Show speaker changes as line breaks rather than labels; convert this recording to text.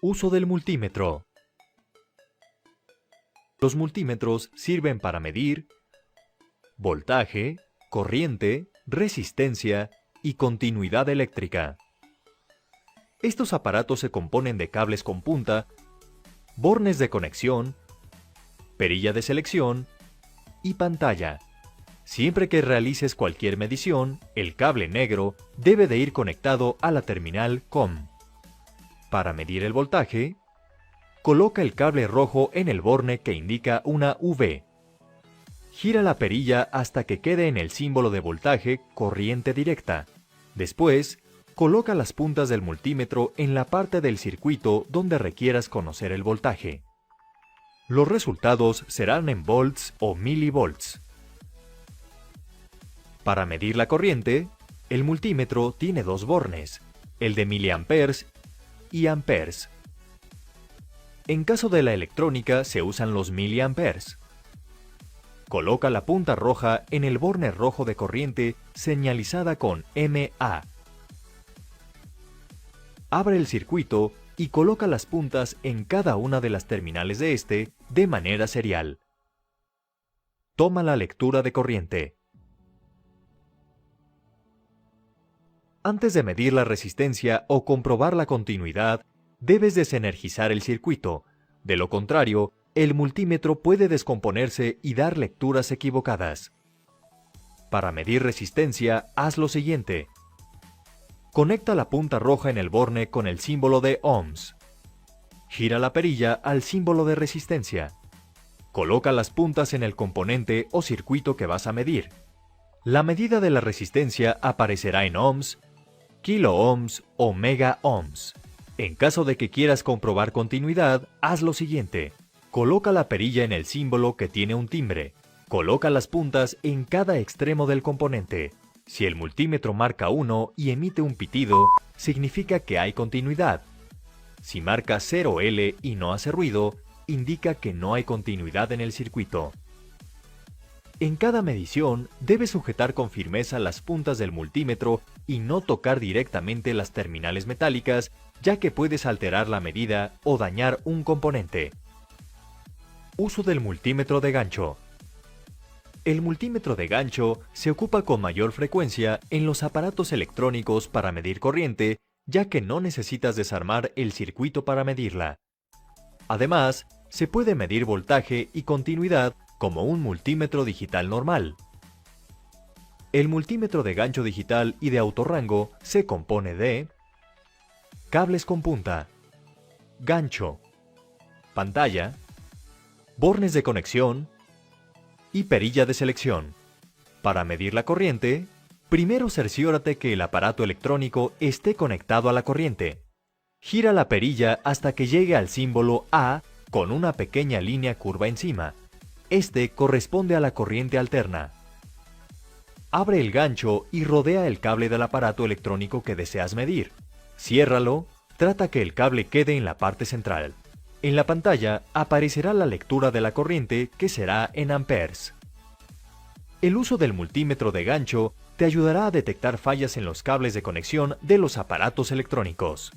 Uso del multímetro. Los multímetros sirven para medir voltaje, corriente, resistencia y continuidad eléctrica. Estos aparatos se componen de cables con punta, bornes de conexión, perilla de selección y pantalla. Siempre que realices cualquier medición, el cable negro debe de ir conectado a la terminal COM. Para medir el voltaje, coloca el cable rojo en el borne que indica una V. Gira la perilla hasta que quede en el símbolo de voltaje corriente directa. Después, coloca las puntas del multímetro en la parte del circuito donde requieras conocer el voltaje. Los resultados serán en volts o milivolts. Para medir la corriente, el multímetro tiene dos bornes, el de miliamperes y amperes. En caso de la electrónica se usan los miliamperes. Coloca la punta roja en el borne rojo de corriente señalizada con MA. Abre el circuito y coloca las puntas en cada una de las terminales de este de manera serial. Toma la lectura de corriente. Antes de medir la resistencia o comprobar la continuidad, debes desenergizar el circuito. De lo contrario, el multímetro puede descomponerse y dar lecturas equivocadas. Para medir resistencia, haz lo siguiente. Conecta la punta roja en el borne con el símbolo de ohms. Gira la perilla al símbolo de resistencia. Coloca las puntas en el componente o circuito que vas a medir. La medida de la resistencia aparecerá en ohms, kiloohms o megaohms. En caso de que quieras comprobar continuidad, haz lo siguiente. Coloca la perilla en el símbolo que tiene un timbre. Coloca las puntas en cada extremo del componente. Si el multímetro marca 1 y emite un pitido, significa que hay continuidad. Si marca 0L y no hace ruido, indica que no hay continuidad en el circuito. En cada medición, debes sujetar con firmeza las puntas del multímetro y no tocar directamente las terminales metálicas, ya que puedes alterar la medida o dañar un componente. Uso del multímetro de gancho. El multímetro de gancho se ocupa con mayor frecuencia en los aparatos electrónicos para medir corriente, ya que no necesitas desarmar el circuito para medirla. Además, se puede medir voltaje y continuidad como un multímetro digital normal. El multímetro de gancho digital y de autorrango se compone de cables con punta, gancho, pantalla, bornes de conexión y perilla de selección. Para medir la corriente, primero cerciórate que el aparato electrónico esté conectado a la corriente. Gira la perilla hasta que llegue al símbolo A con una pequeña línea curva encima. Este corresponde a la corriente alterna. Abre el gancho y rodea el cable del aparato electrónico que deseas medir. Ciérralo, trata que el cable quede en la parte central. En la pantalla aparecerá la lectura de la corriente que será en amperes. El uso del multímetro de gancho te ayudará a detectar fallas en los cables de conexión de los aparatos electrónicos.